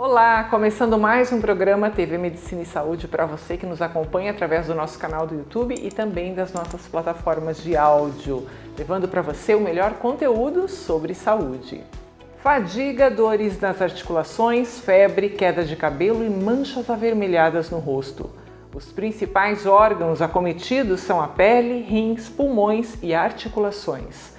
Olá, começando mais um programa TV Medicina e Saúde para você que nos acompanha através do nosso canal do YouTube e também das nossas plataformas de áudio, levando para você o melhor conteúdo sobre saúde. Fadiga, dores nas articulações, febre, queda de cabelo e manchas avermelhadas no rosto. Os principais órgãos acometidos são a pele, rins, pulmões e articulações.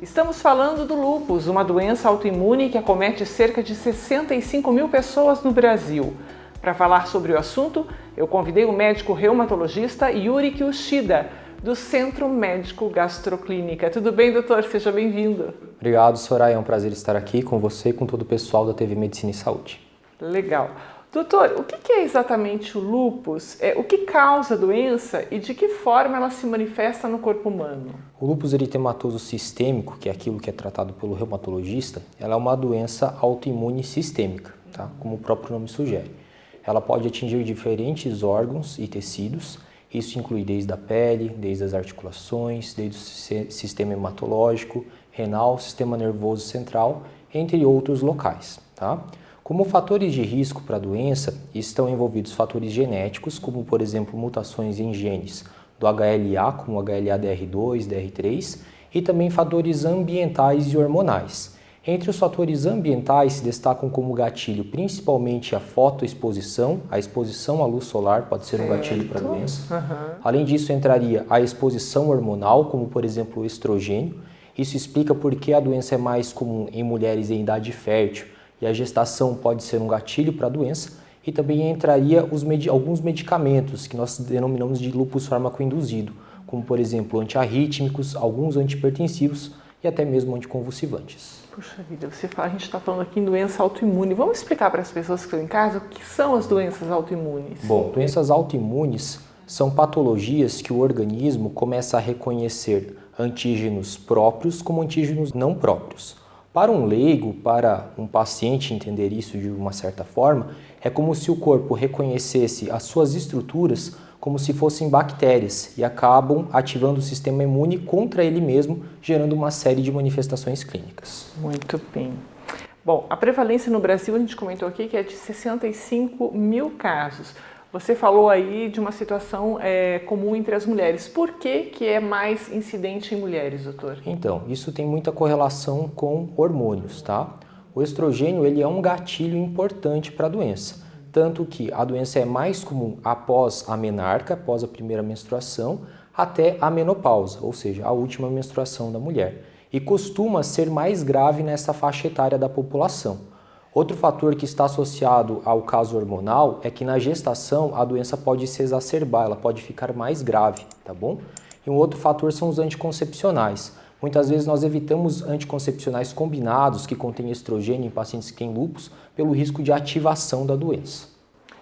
Estamos falando do lúpus, uma doença autoimune que acomete cerca de 65 mil pessoas no Brasil. Para falar sobre o assunto, eu convidei o médico reumatologista Yuri Kiyushida, do Centro Médico Gastroclínica. Tudo bem, doutor? Seja bem-vindo. Obrigado, Soraya. É um prazer estar aqui com você e com todo o pessoal da TV Medicina e Saúde. Legal. Doutor, o que é exatamente o lúpus? O que causa a doença e de que forma ela se manifesta no corpo humano? O lúpus eritematoso sistêmico, que é aquilo que é tratado pelo reumatologista, ela é uma doença autoimune sistêmica, tá? Como o próprio nome sugere. Ela pode atingir diferentes órgãos e tecidos, isso inclui desde a pele, desde as articulações, desde o sistema hematológico, renal, sistema nervoso central, entre outros locais, tá? Como fatores de risco para a doença, estão envolvidos fatores genéticos, como por exemplo mutações em genes do HLA, como o HLA-DR2, DR3, e também fatores ambientais e hormonais. Entre os fatores ambientais se destacam como gatilho principalmente a fotoexposição, a exposição à luz solar pode ser um gatilho para a doença. Além disso, entraria a exposição hormonal, como por exemplo o estrogênio. Isso explica por que a doença é mais comum em mulheres em idade fértil, e a gestação pode ser um gatilho para a doença, e também entraria alguns medicamentos que nós denominamos de lúpus farmacoinduzido, como por exemplo antiarrítmicos, alguns antihipertensivos e até mesmo anticonvulsivantes. Puxa vida, a gente está falando aqui em doença autoimune. Vamos explicar para as pessoas que estão em casa o que são as doenças autoimunes? Bom, doenças autoimunes são patologias que o organismo começa a reconhecer antígenos próprios como antígenos não próprios. Para um leigo, para um paciente entender isso de uma certa forma, é como se o corpo reconhecesse as suas estruturas como se fossem bactérias e acabam ativando o sistema imune contra ele mesmo, gerando uma série de manifestações clínicas. Muito bem. Bom, a prevalência no Brasil, a gente comentou aqui que é de 65 mil casos. Você falou aí de uma situação comum entre as mulheres. Por que é mais incidente em mulheres, doutor? Então, isso tem muita correlação com hormônios, tá? O estrogênio, ele é um gatilho importante para a doença. Tanto que a doença é mais comum após a menarca, após a primeira menstruação, até a menopausa, ou seja, a última menstruação da mulher. E costuma ser mais grave nessa faixa etária da população. Outro fator que está associado ao caso hormonal é que na gestação a doença pode se exacerbar, ela pode ficar mais grave, tá bom? E um outro fator são os anticoncepcionais. Muitas vezes nós evitamos anticoncepcionais combinados que contêm estrogênio em pacientes que têm lúpus pelo risco de ativação da doença.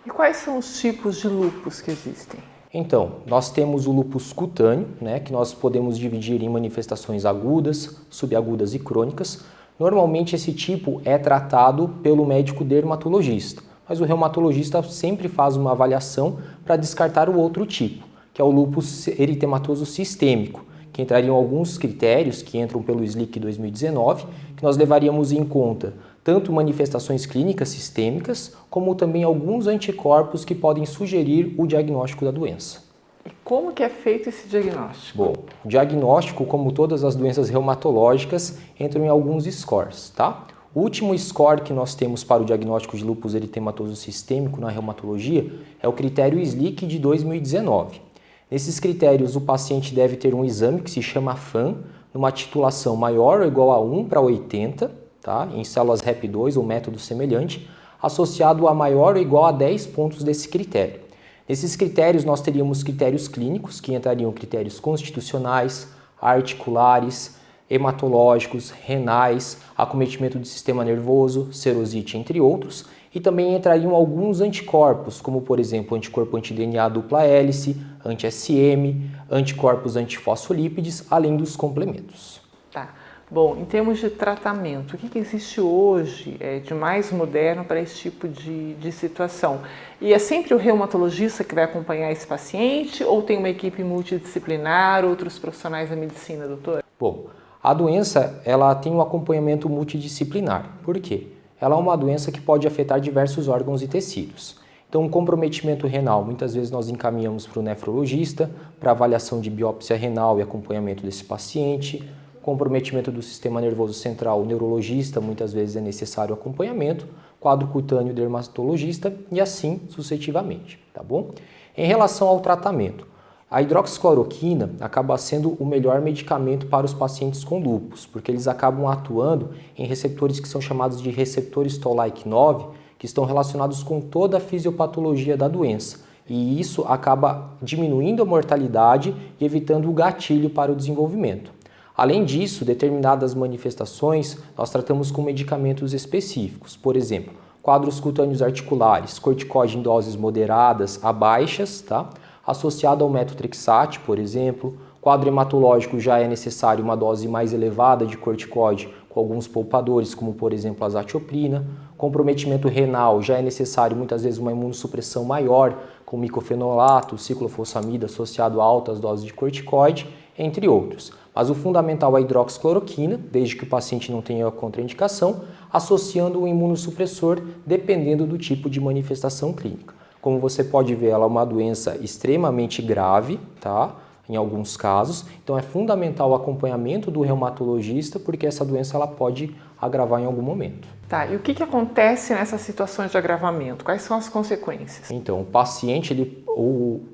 E quais são os tipos de lúpus que existem? Então, nós temos o lúpus cutâneo, que nós podemos dividir em manifestações agudas, subagudas e crônicas. Normalmente esse tipo é tratado pelo médico dermatologista, mas o reumatologista sempre faz uma avaliação para descartar o outro tipo, que é o lúpus eritematoso sistêmico, que entrariam alguns critérios que entram pelo SLIC 2019, que nós levaríamos em conta tanto manifestações clínicas sistêmicas, como também alguns anticorpos que podem sugerir o diagnóstico da doença. E como que é feito esse diagnóstico? Bom, o diagnóstico, como todas as doenças reumatológicas, entram em alguns scores, tá? O último score que nós temos para o diagnóstico de lúpus eritematoso sistêmico na reumatologia é o critério SLIC de 2019. Nesses critérios, o paciente deve ter um exame que se chama FAM, numa titulação maior ou igual a 1/80, tá? Em células REP2 ou método semelhante, associado a maior ou igual a 10 pontos desse critério. Nesses critérios, nós teríamos critérios clínicos, que entrariam critérios constitucionais, articulares, hematológicos, renais, acometimento do sistema nervoso, serosite, entre outros, e também entrariam alguns anticorpos, como por exemplo anticorpo anti-DNA dupla hélice, anti-SM, anticorpos antifosfolípides, além dos complementos. Tá. Bom, em termos de tratamento, o que existe hoje de mais moderno para esse tipo de situação? E é sempre o reumatologista que vai acompanhar esse paciente ou tem uma equipe multidisciplinar, outros profissionais da medicina, doutor? Bom, a doença ela tem um acompanhamento multidisciplinar. Por quê? ela é uma doença que pode afetar diversos órgãos e tecidos. Então, um comprometimento renal, muitas vezes nós encaminhamos para o nefrologista, para avaliação de biópsia renal e acompanhamento desse paciente. Comprometimento do sistema nervoso central, o neurologista, muitas vezes é necessário acompanhamento. Quadro cutâneo, dermatologista e assim sucessivamente, tá bom? Em relação ao tratamento, a hidroxicloroquina acaba sendo o melhor medicamento para os pacientes com lúpus, porque eles acabam atuando em receptores que são chamados de receptores Toll-like 9, que estão relacionados com toda a fisiopatologia da doença. E isso acaba diminuindo a mortalidade e evitando o gatilho para o desenvolvimento. Além disso, determinadas manifestações nós tratamos com medicamentos específicos. Por exemplo, quadros cutâneos articulares, corticoide em doses moderadas a baixas, tá? Associado ao metotrexate, por exemplo. Quadro hematológico já é necessário uma dose mais elevada de corticoide com alguns poupadores, como por exemplo a azatioprina. Comprometimento renal já é necessário muitas vezes uma imunossupressão maior, com micofenolato, ciclofosfamida associado a altas doses de corticoide, entre outros. Mas o fundamental é a hidroxicloroquina, desde que o paciente não tenha contraindicação, associando o imunossupressor dependendo do tipo de manifestação clínica. Como você pode ver, ela é uma doença extremamente grave, tá? Em alguns casos, então é fundamental o acompanhamento do reumatologista, porque essa doença ela pode agravar em algum momento. Tá, e o que acontece nessas situações de agravamento? Quais são as consequências? Então, o paciente,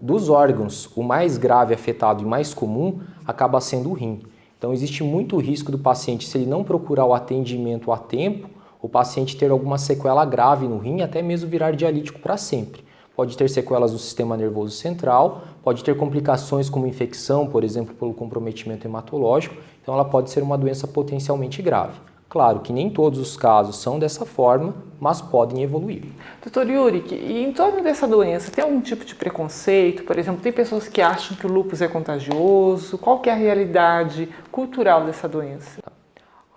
dos órgãos, o mais grave afetado e mais comum acaba sendo o rim. Então, existe muito risco do paciente, se ele não procurar o atendimento a tempo, o paciente ter alguma sequela grave no rim, até mesmo virar dialítico para sempre. Pode ter sequelas do sistema nervoso central, pode ter complicações como infecção, por exemplo, pelo comprometimento hematológico, então ela pode ser uma doença potencialmente grave. Claro que nem todos os casos são dessa forma, mas podem evoluir. Dr. Yurik, e em torno dessa doença, tem algum tipo de preconceito? Por exemplo, tem pessoas que acham que o lúpus é contagioso? Qual que é a realidade cultural dessa doença?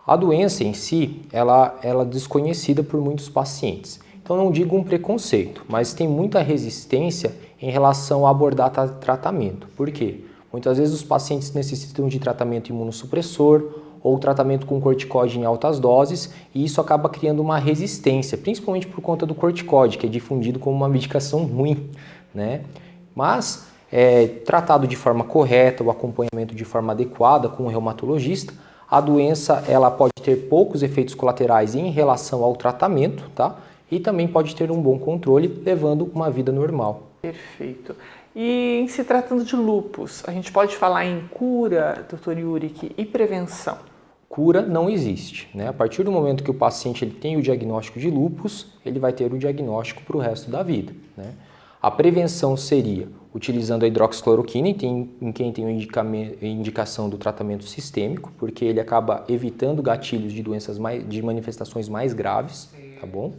A doença em si, ela é desconhecida por muitos pacientes. Então não digo um preconceito, mas tem muita resistência em relação a abordar tratamento. Por quê? Muitas vezes os pacientes necessitam de tratamento imunossupressor ou tratamento com corticoide em altas doses e isso acaba criando uma resistência, principalmente por conta do corticoide, que é difundido como uma medicação ruim, né? Mas, tratado de forma correta, o acompanhamento de forma adequada com o reumatologista, a doença ela pode ter poucos efeitos colaterais em relação ao tratamento, tá? E também pode ter um bom controle, levando uma vida normal. Perfeito. E em se tratando de lúpus, a gente pode falar em cura, Dr. Yurik, e prevenção? Cura não existe, né? A partir do momento que o paciente ele tem o diagnóstico de lúpus, ele vai ter o diagnóstico para o resto da vida, né? A prevenção seria utilizando a hidroxicloroquina em quem tem indicação do tratamento sistêmico, porque ele acaba evitando gatilhos de doenças de manifestações mais graves, tá bom?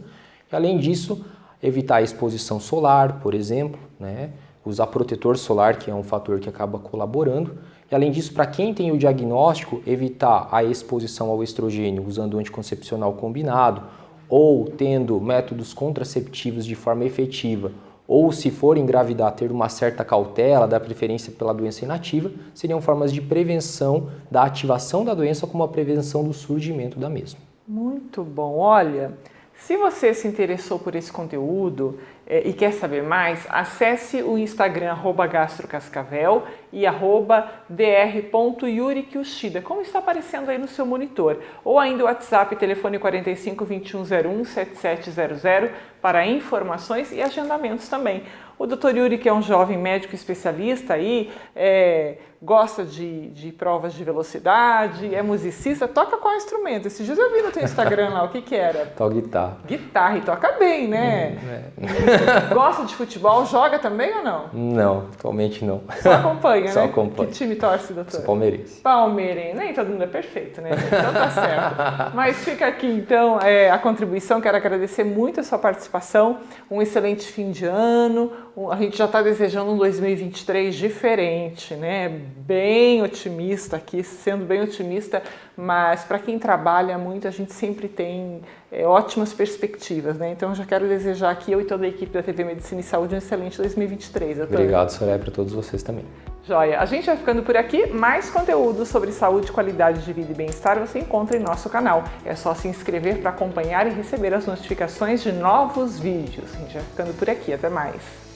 E, além disso, evitar a exposição solar, por exemplo, né? Usar protetor solar, que é um fator que acaba colaborando. E, além disso, para quem tem o diagnóstico, evitar a exposição ao estrogênio usando o anticoncepcional combinado ou tendo métodos contraceptivos de forma efetiva, ou se for engravidar, ter uma certa cautela, dar preferência pela doença inativa, seriam formas de prevenção da ativação da doença como a prevenção do surgimento da mesma. Muito bom. Olha, se você se interessou por esse conteúdo e quer saber mais, acesse o Instagram @gastrocascavel e @dr.yurikyoshida, como está aparecendo aí no seu monitor. Ou ainda o WhatsApp, telefone 45 2101 7700 para informações e agendamentos também. O Dr. Yurik, que é um jovem médico especialista aí, gosta de provas de velocidade, é musicista, toca qual instrumento? Esses dias eu vi no teu Instagram lá, o que era? Toca guitarra. Guitarra, e toca bem, né? Gosta de futebol, joga também ou não? Não, atualmente não. Só acompanha, Só né? acompanha. Que time torce, doutor? Sou palmeirense. Palmeirense. Nem todo mundo é perfeito, né? Então tá certo. Mas fica aqui, então, a contribuição. Quero agradecer muito a sua participação. Um excelente fim de ano. A gente já está desejando um 2023 diferente, né? Bem otimista aqui, sendo bem otimista mas para quem trabalha muito, a gente sempre tem ótimas perspectivas, né? Então, eu já quero desejar aqui, eu e toda a equipe da TV Medicina e Saúde, um excelente 2023. Doutor. Obrigado, Soraya, para todos vocês também. Joia, a gente vai ficando por aqui. Mais conteúdo sobre saúde, qualidade de vida e bem-estar você encontra em nosso canal. É só se inscrever para acompanhar e receber as notificações de novos vídeos. A gente vai ficando por aqui. Até mais.